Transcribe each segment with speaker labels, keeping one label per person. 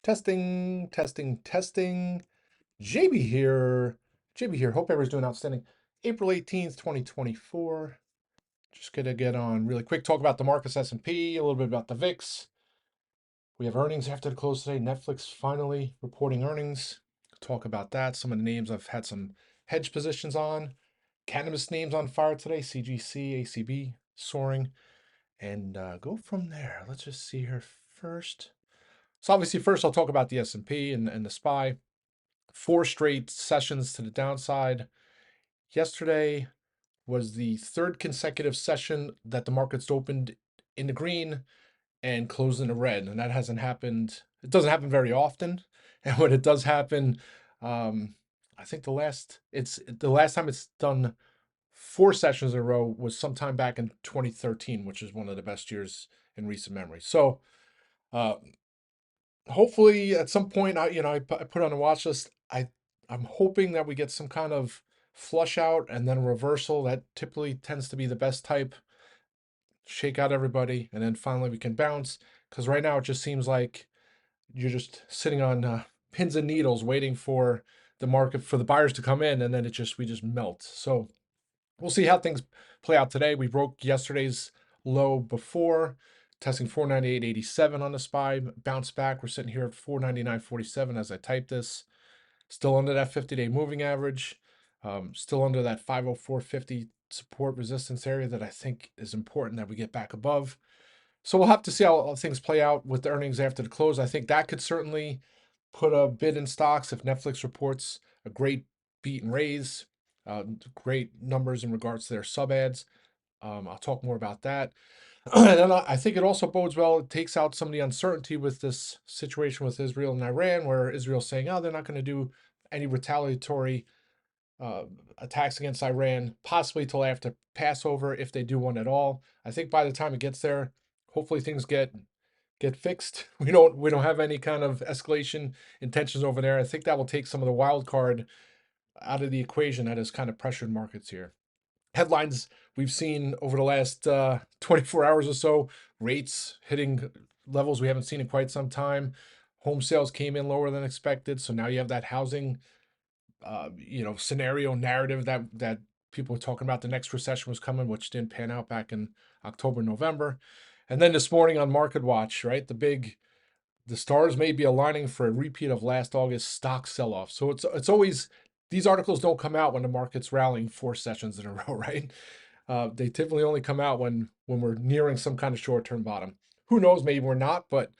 Speaker 1: Testing, testing, testing. JB here. JB here. Hope everyone's doing outstanding. April 18th, 2024. Just gonna get on really quick. Talk about the markets, S&P, a little bit about the VIX. We have earnings after the close today. Netflix finally reporting earnings. Talk about that. Some of the names I've had some hedge positions on. Cannabis names on fire today. CGC, ACB soaring. And go from there. Let's just see here first. So obviously, first I'll talk about the S&P and the SPY. 4 straight sessions to the downside. Yesterday was the 3rd consecutive session that the markets opened in the green and closed in the red, and that hasn't happened. It doesn't happen very often, and when it does happen, I think the last time it's done 4 sessions in a row was sometime back in 2013, which is one of the best years in recent memory. So. Uh, Hopefully at some point I put on a watch list. I'm hoping that we get some kind of flush out and then a reversal. That typically tends to be the best type. Shake out everybody, and then finally we can bounce, because right now it just seems like you're just sitting on pins and needles waiting for the market, for the buyers to come in, and then we just melt. So we'll see how things play out today. We broke yesterday's low before, testing 498.87 on the SPY, bounce back. We're sitting here at 499.47 as I type this. Still under that 50-day moving average, still under that 504.50 support resistance area that I think is important that we get back above. So we'll have to see how things play out with the earnings after the close. I think that could certainly put a bid in stocks if Netflix reports a great beat and raise, great numbers in regards to their sub ads. I'll talk more about that. And I think it also bodes well. It takes out some of the uncertainty with this situation with Israel and Iran, where Israel's saying, oh, they're not going to do any retaliatory attacks against Iran, possibly till after Passover, if they do one at all. I think by the time it gets there, hopefully things get fixed. We don't have any kind of escalation intentions over there. I think that will take some of the wild card out of the equation that has kind of pressured markets here. Headlines we've seen over the last 24 hours or so: rates hitting levels we haven't seen in quite some time. Home sales came in lower than expected, so now you have that housing scenario narrative that people were talking about. The next recession was coming, which didn't pan out back in October, November. And then this morning on Market Watch, right, the stars may be aligning for a repeat of last August stock sell-off. So it's always, these articles don't come out when the market's rallying 4 sessions in a row, right? They typically only come out when we're nearing some kind of short-term bottom. Who knows? Maybe we're not, but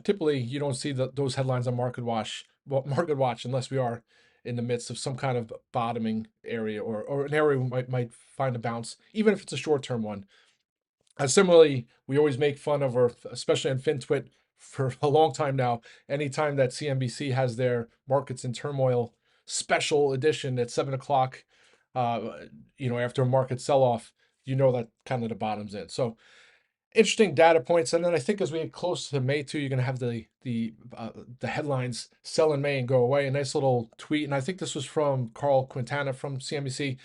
Speaker 1: typically you don't see those headlines on Market Watch unless we are in the midst of some kind of bottoming area, or an area we might find a bounce, even if it's a short-term one. Similarly, we always make fun of, or especially on FinTwit for a long time now, anytime that CNBC has their markets in turmoil special edition at 7 o'clock, after a market sell-off, that kind of the bottom's in. So interesting data points. And then I think as we get close to May too, you're going to have the headlines sell in May and go away. A nice little tweet, and I think this was from Carl Quintana from CNBC.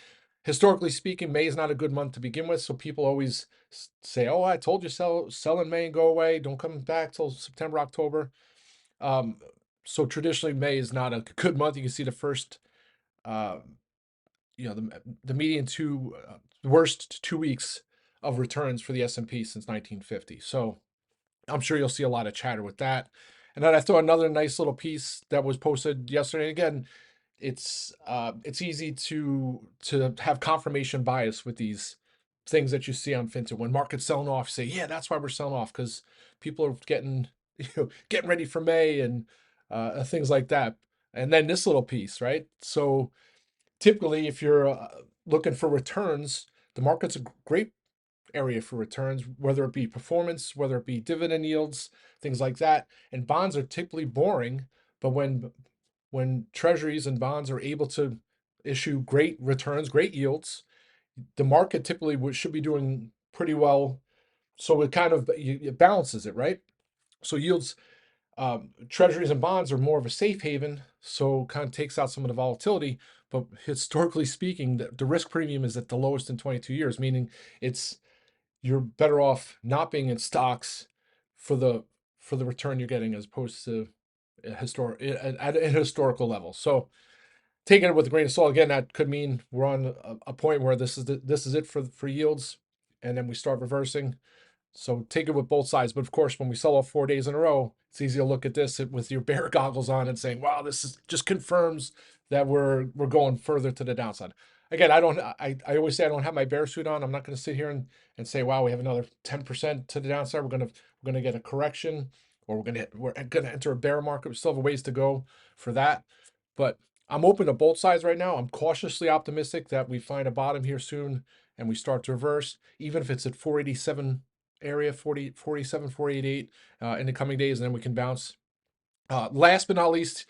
Speaker 1: Historically speaking, May is not a good month to begin with, so people always say, "Oh, I told you, sell in May and go away. Don't come back till September, October." So traditionally, May is not a good month. You can see the first, the median worst 2 weeks of returns for the S&P since 1950. So I'm sure you'll see a lot of chatter with that. And then I throw another nice little piece that was posted yesterday. Again, it's easy to have confirmation bias with these things that you see on FinTwit. When markets selling off, say, yeah, that's why we're selling off, because people are getting getting ready for May and things like that. And then this little piece, right? So typically, if you're looking for returns, the market's a great area for returns, whether it be performance, whether it be dividend yields, things like that. And bonds are typically boring, but when treasuries and bonds are able to issue great returns, great yields, the market typically should be doing pretty well. So it balances it, right? So yields, treasuries and bonds are more of a safe haven, so kind of takes out some of the volatility. But historically speaking, the risk premium is at the lowest in 22 years, meaning you're better off not being in stocks for the return you're getting, as opposed to at a historical level. So taking it with a grain of salt, again, that could mean we're on a point where this is it for yields, and then we start reversing. So take it with both sides. But of course, when we sell off 4 days in a row, it's easy to look at this with your bear goggles on and saying, "Wow, this is just confirms that we're going further to the downside." Again, I always say I don't have my bear suit on. I'm not going to sit here and say, "Wow, we have another 10% to the downside. We're gonna get a correction, or we're gonna enter a bear market." We still have a ways to go for that, but I'm open to both sides right now. I'm cautiously optimistic that we find a bottom here soon and we start to reverse, even if it's at 487 area, 47, 488 in the coming days, and then we can bounce. Last but not least,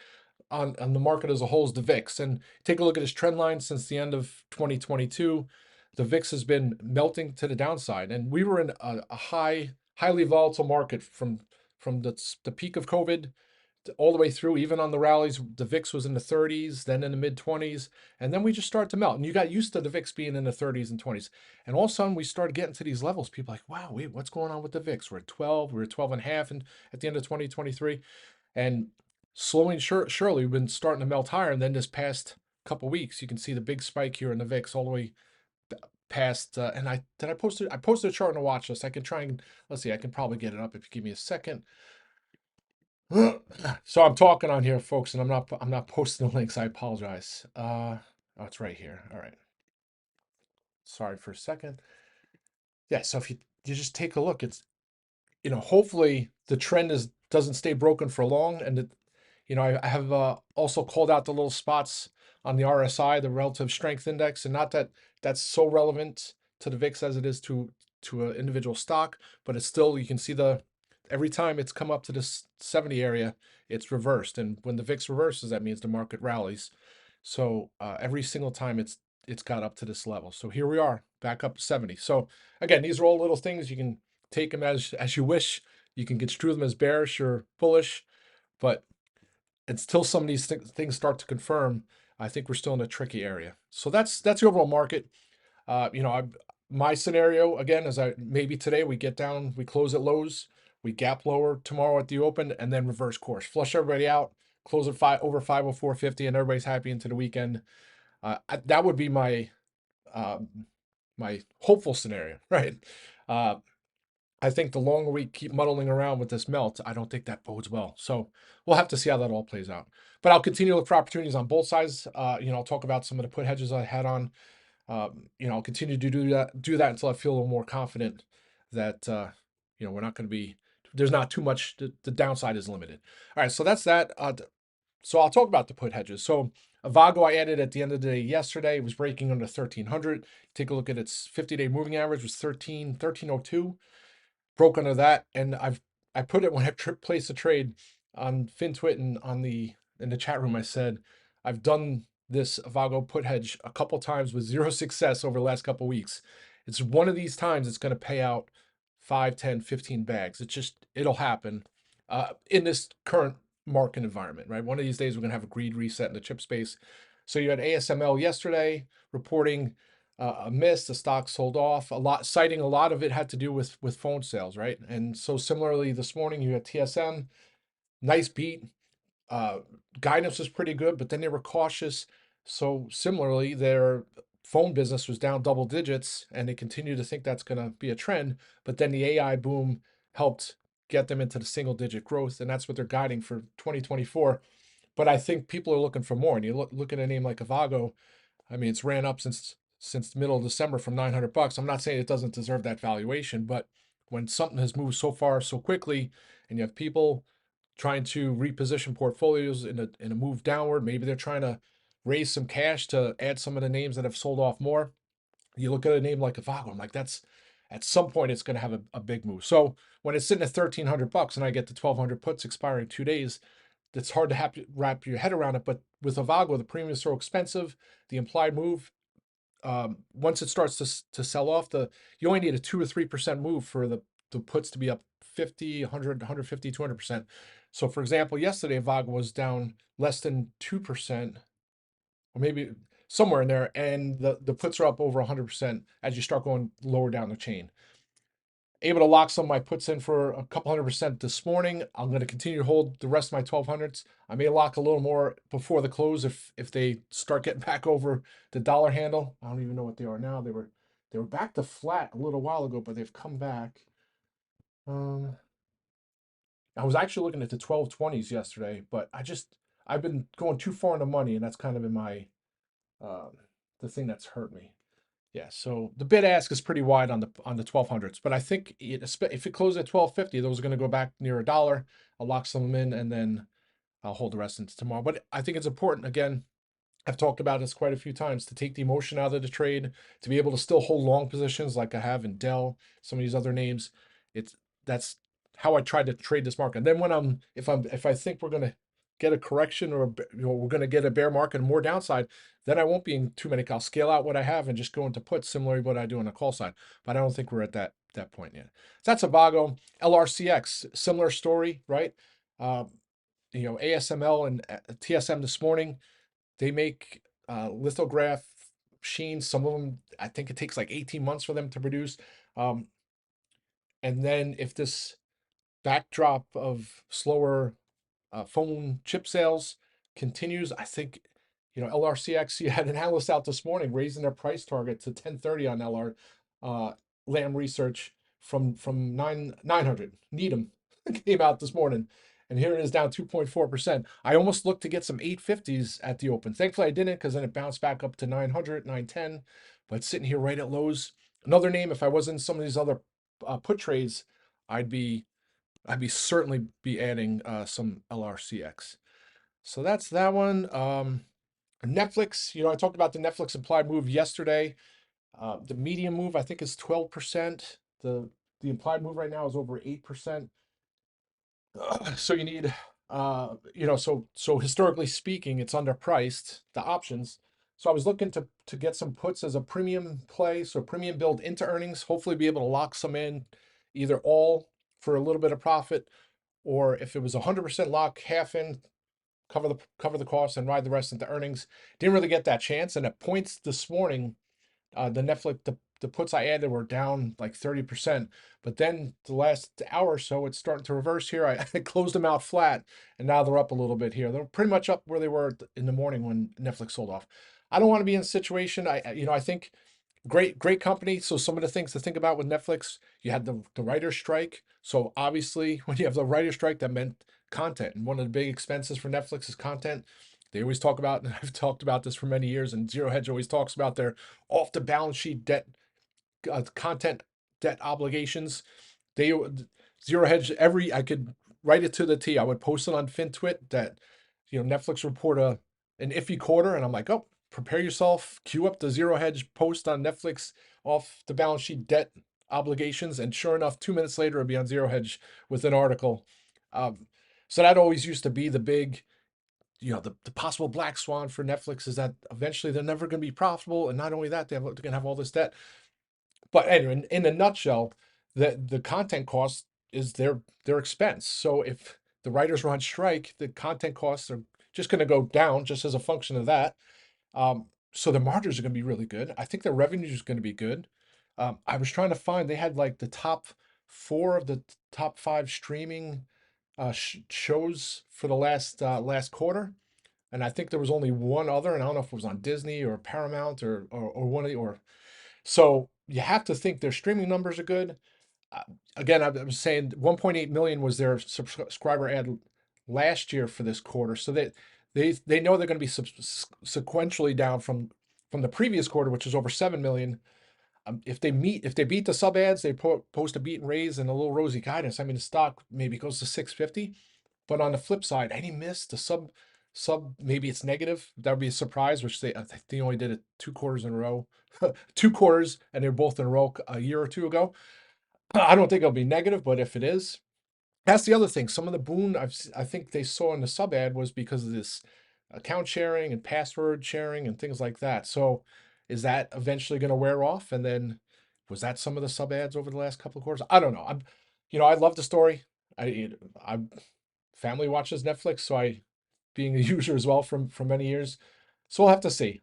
Speaker 1: on the market as a whole is the VIX. And take a look at this trend line since the end of 2022. The VIX has been melting to the downside. And we were in a highly volatile market from the peak of COVID all the way through. Even on the rallies, the VIX was in the 30s, then in the mid 20s, and then we just started to melt. And you got used to the VIX being in the 30s and 20s, and all of a sudden we started getting to these levels. People are like, wow, wait, what's going on with the VIX? We're at 12, we were at 12 and a half, and at the end of 2023, and slowly and surely we've been starting to melt higher. And then this past couple weeks, you can see the big spike here in the VIX all the way past. And I posted a chart on the watch list. I can try and let's see. I can probably get it up if you give me a second. So I'm talking on here, folks, and I'm not posting the links. I apologize. Oh, it's right here. All right. Sorry for a second. Yeah. So if you just take a look, it's hopefully the trend doesn't stay broken for long, and I have also called out the little spots on the RSI, the relative strength index, and not that that's so relevant to the VIX as it is to an individual stock, but it's still, you can see every time it's come up to this 70 area, it's reversed. And when the VIX reverses, that means the market rallies. So every single time it's got up to this level. So here we are, back up 70. So again, these are all little things. You can take them as you wish. You can construe them as bearish or bullish, but until some of these things start to confirm, I think we're still in a tricky area. So that's the overall market. My scenario again is maybe today we get down, we close at lows, we gap lower tomorrow at the open, and then reverse course, flush everybody out, close at over 504.50, and everybody's happy into the weekend. That would be my hopeful scenario, right? I think the longer we keep muddling around with this melt, I don't think that bodes well. So we'll have to see how that all plays out. But I'll continue to look for opportunities on both sides. I'll talk about some of the put hedges I had on. I'll continue to do that until I feel a little more confident that we're not going to be. There's not too much. The downside is limited. All right, so that's that. So I'll talk about the put hedges. So AVGO I added at the end of the day yesterday. It was breaking under 1300. Take a look at its 50-day moving average was 1302. Broke under that, and I put it when I placed a trade on FinTwit and in the chat room. I said I've done this AVGO put hedge a couple times with zero success over the last couple weeks. It's one of these times it's going to pay out 5, 10, 15 bags. It'll happen in this current market environment, right? One of these days we're going to have a greed reset in the chip space. So you had ASML yesterday reporting a miss. The stock sold off citing a lot of it had to do with phone sales, right? And so similarly this morning you had TSM, nice beat. Guidance was pretty good, but then they were cautious. So similarly, their phone business was down double digits, and they continue to think that's going to be a trend. But then the AI boom helped get them into the single-digit growth, and that's what they're guiding for 2024. But I think people are looking for more. And you look at a name like AVGO. I mean, it's ran up since the middle of December from $900. I'm not saying it doesn't deserve that valuation, but when something has moved so far so quickly, and you have people trying to reposition portfolios in a move downward, maybe they're trying to raise some cash to add some of the names that have sold off more. You look at a name like AVGO, I'm like, that's at some point it's going to have a big move. So when it's sitting at $1,300 and I get the 1,200 puts expiring 2 days, it's hard to wrap your head around it. But with AVGO, the premium is so expensive, the implied move, once it starts to sell off, you only need a 2 or 3% move for the puts to be up 50, 100, 150, 200%. So for example, yesterday AVGO was down less than 2%, or maybe somewhere in there, and the puts are up over 100% as you start going lower down the chain. able to lock some of my puts in for a couple 100% this morning. I'm going to continue to hold the rest of my 1200s. I may lock a little more before the close if they start getting back over the dollar handle. I don't even know what they are now. They were back to flat a little while ago, but they've come back. I was actually looking at the 1220s yesterday, but I've been going too far in the money, and that's kind of been my the thing that's hurt me. Yeah, so the bid ask is pretty wide on the 1200s, but I think if it closes at 1250, those are going to go back near a dollar. I'll lock some of them in, and then I'll hold the rest into tomorrow. But I think it's important, again, I've talked about this quite a few times, to take the emotion out of the trade, to be able to still hold long positions like I have in Dell, some of these other names. It's That's how I try to trade this market. And then when if I think we're going to get a correction, or we're going to get a bear market and more downside, then I won't be in too many. I'll scale out what I have and just go into puts, similar to what I do on the call side. But I don't think we're at that point yet. So that's AVGO. LRCX, similar story, right? ASML and TSM this morning, they make lithograph machines. Some of them, I think it takes like 18 months for them to produce. And then if this backdrop of slower phone chip sales continues, I think, LRCX, you had an analyst out this morning raising their price target to 1030 on Lam Research from 900. Needham came out this morning, and here it is down 2.4%. I almost looked to get some 850s at the open. Thankfully, I didn't, because then it bounced back up to 900, 910. But sitting here right at lows. Another name, if I was in some of these other put trades, I'd be certainly be adding some LRCX. So that's that one. Netflix, I talked about the Netflix implied move yesterday. The medium move, I think, is 12%. The implied move right now is over 8%. So you need, so historically speaking, it's underpriced, the options. So I was looking to get some puts as a premium play, so premium build into earnings, hopefully be able to lock some in, either all for a little bit of profit, or if it was 100% lock, half in, cover the cost and ride the rest into earnings. Didn't really get that chance. And at points this morning, the Netflix, the puts I added were down like 30%. But then the last hour or so, it's starting to reverse here. I closed them out flat, and now they're up a little bit here. They're pretty much up where they were in the morning when Netflix sold off. I don't want to be in a situation. I think great company. So some of the things to think about with Netflix, you had the writer's strike. So obviously, when you have the writer's strike, that meant content. And one of the big expenses for Netflix is content. They always talk about, and I've talked about this for many years, and Zero Hedge always talks about their off the balance sheet debt, content debt obligations. They Zero Hedge, I could write it to the T. I would post it on FinTwit that Netflix report an iffy quarter, and I'm like, oh, prepare yourself, queue up the Zero Hedge post on Netflix off the balance sheet debt obligations, and sure enough, 2 minutes later it'd be on Zero Hedge with an article. So that always used to be the big, the possible black swan for Netflix, is that eventually they're never going to be profitable, and not only that, they're going to have all this debt. But anyway, in a nutshell, the content cost is their expense. So if the writers are on strike, the content costs are just going to go down just as a function of that. So the margins are going to be really good. I think their revenue is going to be good. I was trying to find, they had like the top 4 of the top 5 streaming shows for the last quarter, and I think there was only one other, and I don't know if it was on Disney or Paramount or one of the or. So you have to think their streaming numbers are good. Uh, Again, I was saying 1.8 million was their subscriber add last year for this quarter, so that they know they're going to be sequentially down from the previous quarter, which is over 7 million. If they beat the sub ads, they post a beat and raise and a little rosy guidance. I mean, the stock maybe goes to 650, but on the flip side, any miss, the sub maybe it's negative. That would be a surprise, which I think they only did it 2 quarters in a row, 2 quarters, and they're both in a row a year or two ago. I don't think it'll be negative, but if it is, that's the other thing. Some of the boon I think they saw in the sub ad was because of this account sharing and password sharing and things like that. So is that eventually going to wear off? And then was that some of the sub ads over the last couple of quarters? I don't know. I love the story. I family watches Netflix, so being a user as well for many years. So we'll have to see.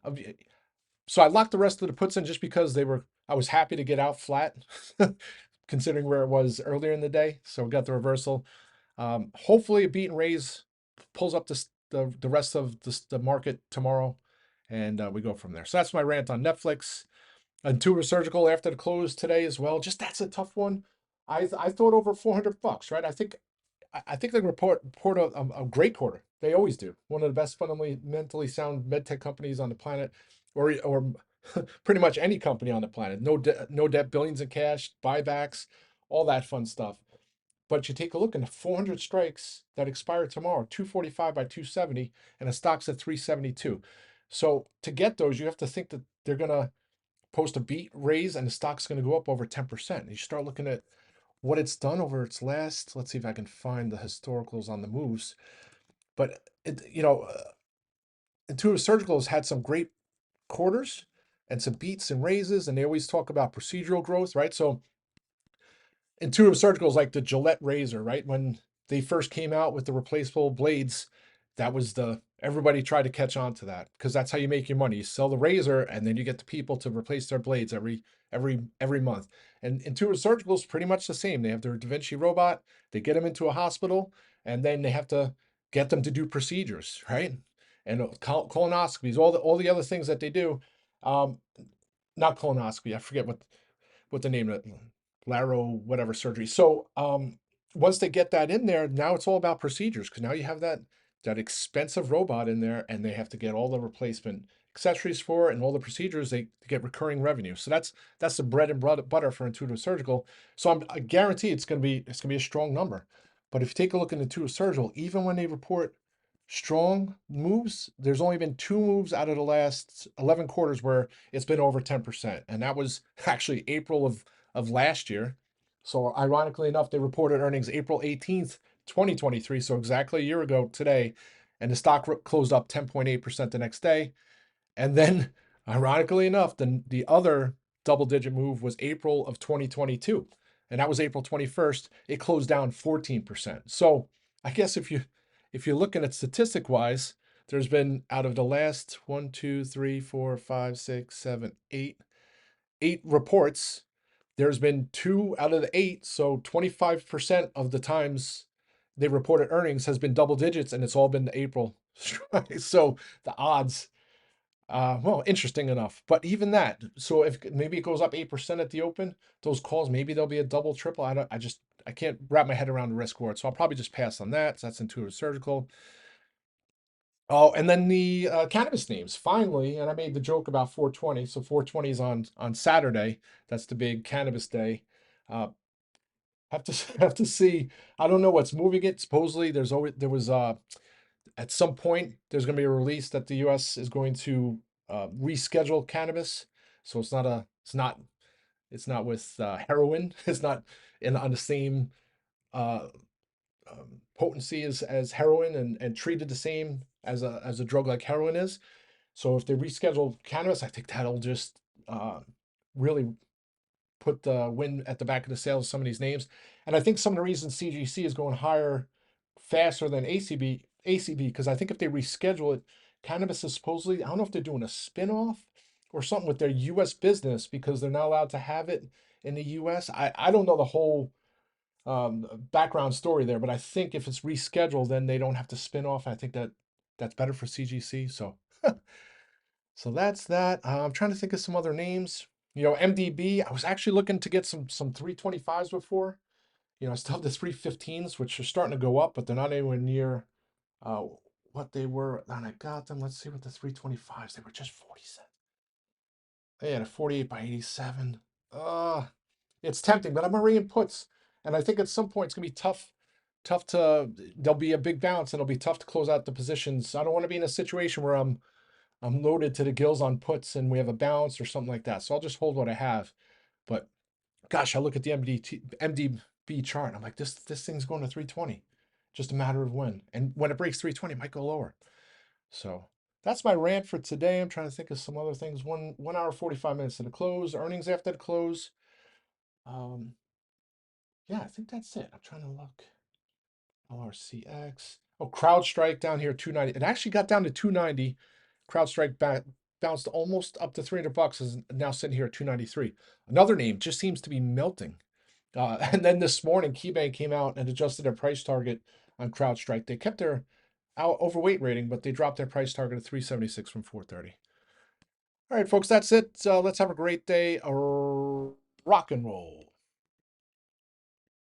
Speaker 1: So I locked the rest of the puts in just because I was happy to get out flat. considering where it was earlier in the day. So we got the reversal. Hopefully a beat and raise pulls up the rest of the market tomorrow, and we go from there. So that's my rant on Netflix. Intuitive Surgical after the close today as well. Just that's a tough one. I thought over $400, right? I think they report a great quarter. They always do. One of the best fundamentally sound medtech companies on the planet, or pretty much any company on the planet. No debt, billions in cash, buybacks, all that fun stuff. But you take a look, and the 400 strikes that expire tomorrow, 245 by 270, and the stock's at 372. So to get those, you have to think that they're gonna post a beat raise and the stock's going to go up over 10%. You start looking at what it's done over its last, let's see if I can find the historicals on the moves. But Intuitive Surgical has had some great quarters and some beats and raises, and they always talk about procedural growth, right? So Intuitive Surgical is like the Gillette razor, right? When they first came out with the replaceable blades, that was everybody tried to catch on to that because that's how you make your money. You sell the razor and then you get the people to replace their blades every month. And Intuitive Surgical is pretty much the same. They have their Da Vinci robot, they get them into a hospital, and then they have to get them to do procedures, right? And colonoscopies, all the other things that they do. Not colonoscopy, I forget what the name of it, Laro, whatever surgery. So once they get that in there, now it's all about procedures because now you have that expensive robot in there, and they have to get all the replacement accessories for it and all the procedures. They get recurring revenue. So that's the bread and butter for Intuitive Surgical. So I guarantee it's gonna be a strong number. But if you take a look at Intuitive Surgical, even when they report strong moves, there's only been 2 moves out of the last 11 quarters where it's been over 10%, and that was actually April of last year. So ironically enough, they reported earnings April 18th, 2023, so exactly a year ago today, and the stock closed up 10.8% the next day. And then ironically enough, the other double-digit move was April of 2022, and that was April 21st. It closed down 14%. So I guess if you're looking at statistic wise, there's been out of the last 1, 2, 3, 4, 5, 6, 7, 8 reports, there's been 2 out of the 8. So 25% of the times they reported earnings has been double digits, and it's all been the April. So the odds, well, interesting enough. But even that, so if maybe it goes up 8% at the open, those calls, maybe there'll be a double, triple. I can't wrap my head around the risk reward. So I'll probably just pass on that. So that's Intuitive Surgical. Oh, and then the cannabis names finally, and I made the joke about 420. So 420 is on Saturday. That's the big cannabis day. Uh, have to have to see. I don't know what's moving it. Supposedly, there was at some point there's going to be a release that the U.S. is going to reschedule cannabis. So it's not with heroin. It's not on the same uh, potency as heroin and treated the same as a drug like heroin is. So if they reschedule cannabis, I think that'll just really put the wind at the back of the sails of some of these names. And I think some of the reasons CGC is going higher faster than ACB, because I think if they reschedule it, cannabis is supposedly, I don't know if they're doing a spin-off or something with their US business because they're not allowed to have it in the US. I don't know the whole background story there, but I think if it's rescheduled, then they don't have to spin off. I think that's better for CGC. So so that's that. I'm trying to think of some other names. MDB, I was actually looking to get some 325s before. I still have the 315s, which are starting to go up, but they're not anywhere near uh, what they were. And I got them. Let's see what the 325s, they were just 40 cents. They had a 48 by 87. It's tempting, but I'm already in puts. And I think at some point it's gonna be tough there'll be a big bounce and it'll be tough to close out the positions. I don't want to be in a situation where I'm loaded to the gills on puts and we have a bounce or something like that. So I'll just hold what I have. But gosh, I look at the MDB chart and I'm like, this thing's going to 320. Just a matter of when. And when it breaks 320, it might go lower. So that's my rant for today. I'm trying to think of some other things. 1 hour, 45 minutes to the close, earnings after the close. Yeah, I think that's it. I'm trying to look. LRCX. Oh, CrowdStrike down here, 290. It actually got down to 290. CrowdStrike bounced almost up to $300, is now sitting here at 293. Another name just seems to be melting. And then this morning, KeyBank came out and adjusted their price target on CrowdStrike. They kept their overweight rating, but they dropped their price target to 376 from 430. All right, folks, that's it. Let's have a great day. Rock and roll.